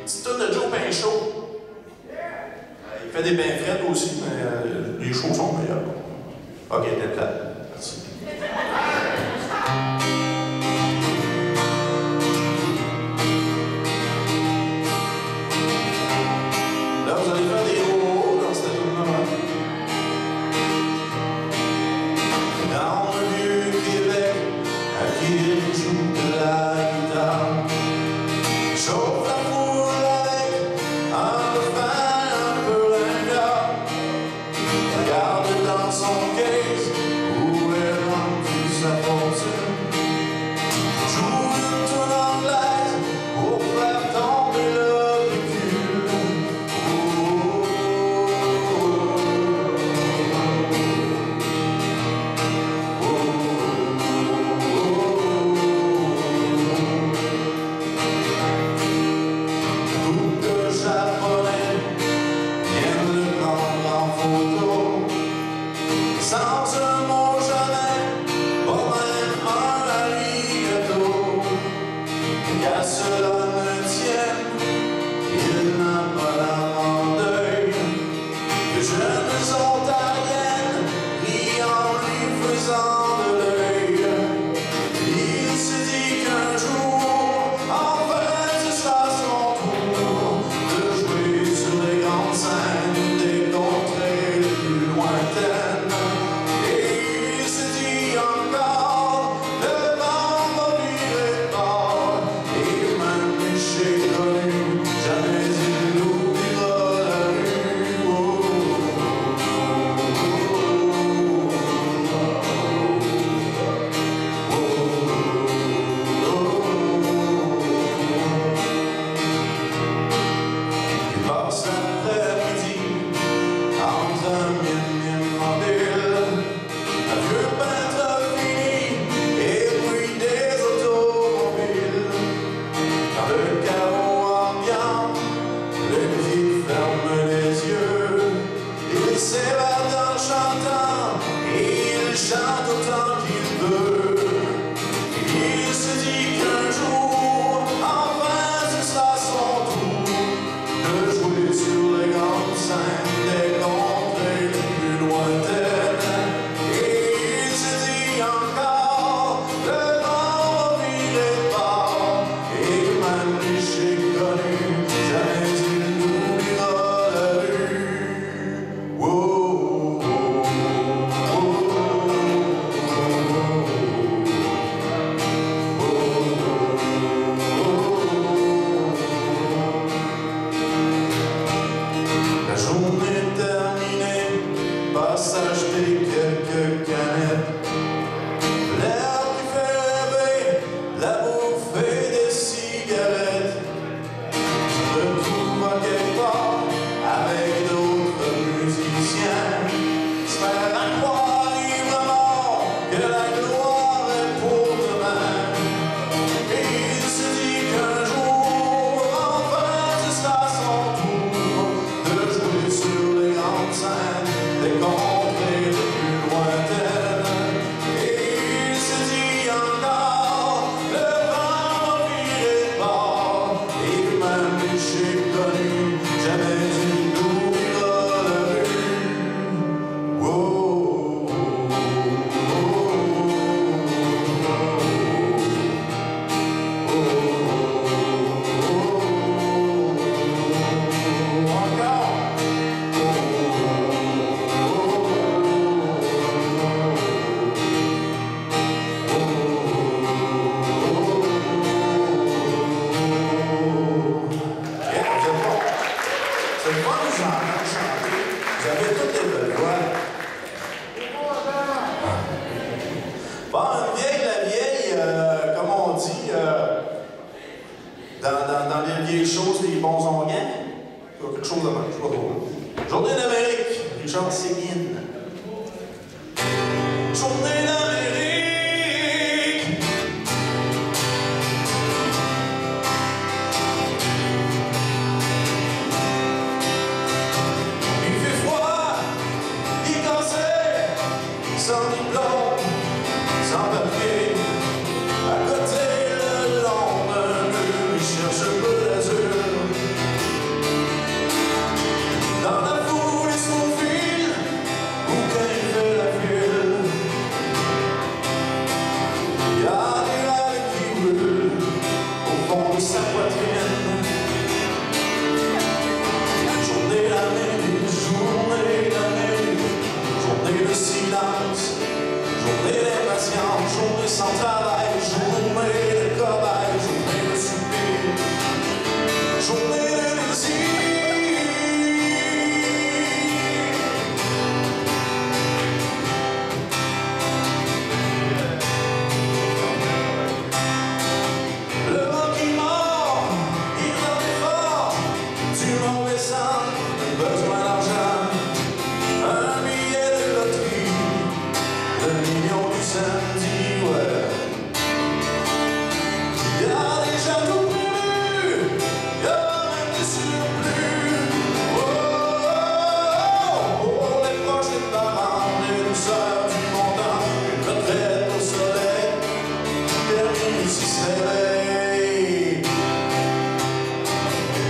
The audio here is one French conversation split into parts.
Petite toune de Joe Pinchot. Il fait des bains frettes aussi, mais les shows sont meilleurs. Ok, t'es plat. Merci. Là, vous allez faire des hauts dans cette toune-là. Dans le vieux Québec, à qui joue de la guitare, chauffe la foule avec un refrain un peu ringard. Regarde dans son case où est rendue sa fortune. Joue une toune anglaise pour faire tomber le recul. Sans un mot jamais, pas même un arigato. Qu'à cela ne tienne, il n'a pas l'âme en deuil. De jeunes ontariennes rient en lui faisant de l'œil. Il se dit qu'un jour, enfin ce sera son tour de jouer sur les grandes scènes des contrées les plus lointaines. Chante autant qu'il veut. Il se dit qu'un jour, enfin ce sera son tour de jouer sur les grandes scènes des contrées les plus lointaines. Et il se dit encore, le vent va virer fort, et même riche et connu, jamais il n'oubliera la rue. Wow. Passage des quelques canettes, l'air qui fait rêver, la bouffe et des cigarettes. Je retrouve à quelque part avec d'autres musiciens, j'espère à croire vraiment que la gloire est pour demain. Et il se dit qu'un jour, enfin ce sera son tour de jouer sur les grandes scènes des contrées les plus lointaines. Et il se dit encore, le vent va virer fort, et même riche et connu, jamais il n'oubliera la rue. Wow, encore. C'est le fun, vous entendre chanter. Vous avez toutes les belles voix. Bon, une vieille, la vieille, comme on dit, dans les vieilles choses, les bons onguents. Quelque chose de même, je sais pas trop. Journée d'Amérique, Richard Séguin. Journée d'Amérique. Il fait froid, il cassait, sans diplôme, sans papier, à côté le long de ici se réveille.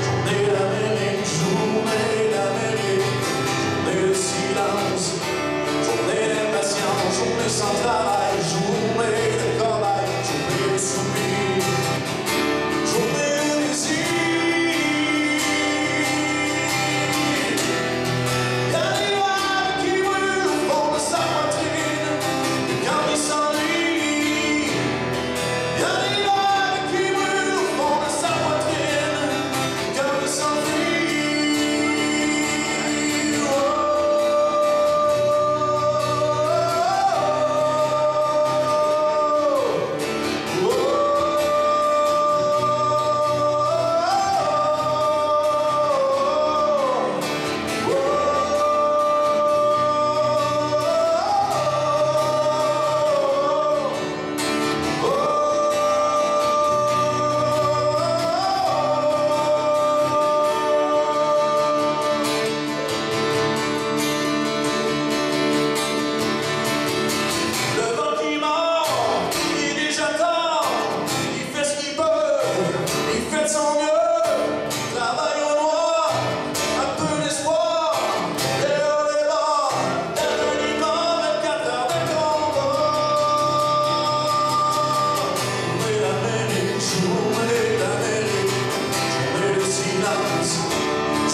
Journée d'Amérique, journée d'Amérique, journée de silence, journée d'impatience, journée sans travail, journée de cobaye, journée de soupir, journée de désir. Y'a des vagues qui brûlent au fond de sa poitrine, et quand il s'ennuie. Y'a des vagues qui brûlent au fond de sa poitrine, quand il s'ennuie.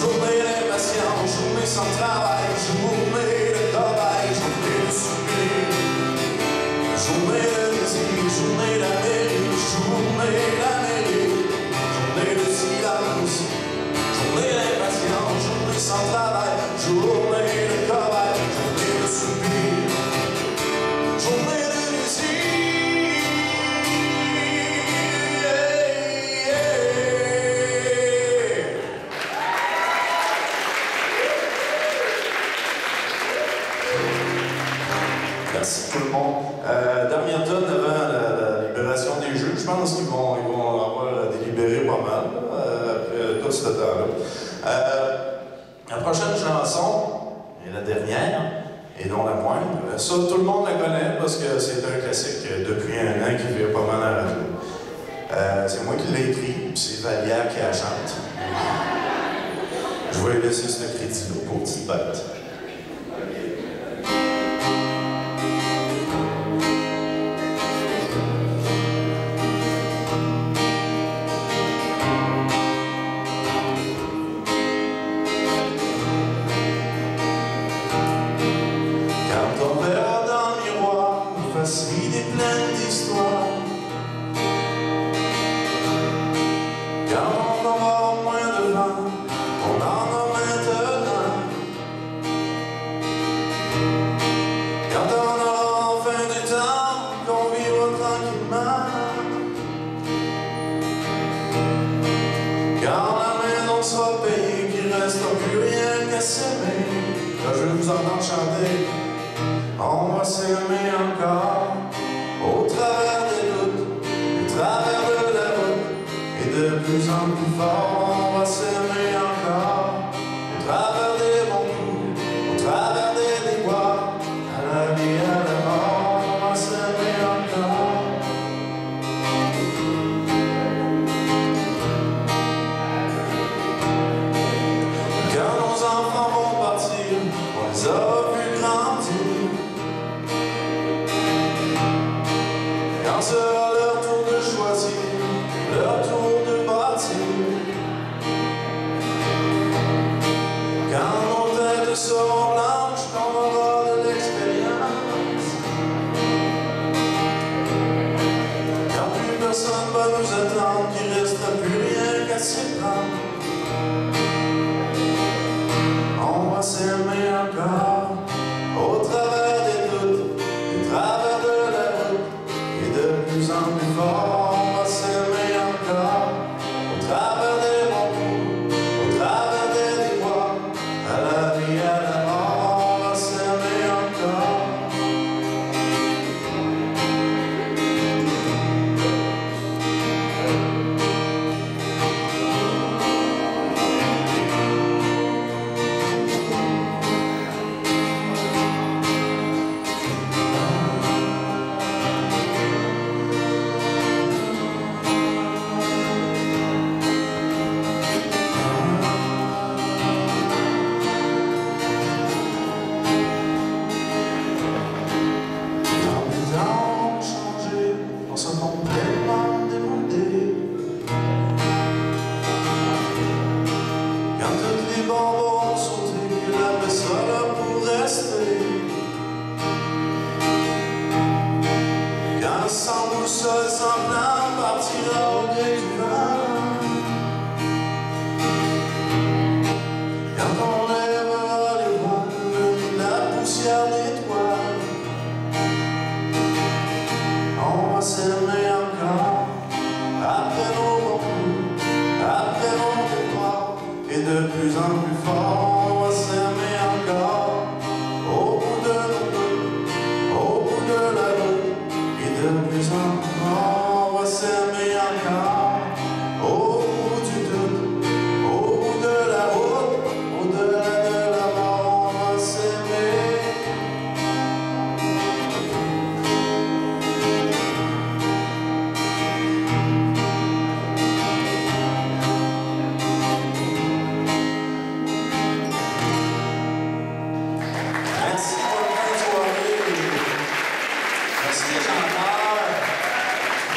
Journée d'impatience, journée sans travail, journée de cobaye, journée de soupir, journée de désir, journée d'Amérique, journée d'Amérique, journée de silence, journée d'impatience, journée sans travail, journée de cobaye, journée de soupir, journée de désir. Merci tout le monde. Dernière tonne avant la libération des juges, je pense qu'ils vont avoir délibéré pas mal après tout ce temps-là. La prochaine chanson, et la dernière, et non la moindre, ça tout le monde la connaît parce que c'est un classique depuis un an qui vient pas mal à la radio. C'est moi qui l'ai écrit, c'est Valia qui la chante. Je vais lui laisser ce crédit-là pour petite bête. L'idée pleine d'histoires. Quand on aura moins de vent, on en a maintenant. Quand on aura enfin du temps, qu'on vivra tranquillement. Quand la maison sera payée, qu'il restera plus rien qu'à s'aimer. Là, je vais vous entendre chanter. On va s'aimer encore au travers des doutes, au travers de la route, et de plus en plus fort. On va s'aimer encore au travers des bons coups, au travers des déboires, à la vie, à la mort. On va s'aimer encore. Quand nos enfants vont partir, on les aura vus grandir. Quand sera leur tour de choisir, leur tour de bâtir. Quand nos têtes seront blanches, qu'on aura de l'expérience. Quand plus personne va nous attendre, qu'il restera plus rien qu'à s'y prendre. On va s'aimer encore au travers des doutes, au travers de la route, et de plus en plus fort. On va s'aimer encore au travers des bons coups, au travers des déboires, à la vie, à la mort. On va s'aimer encore. plus en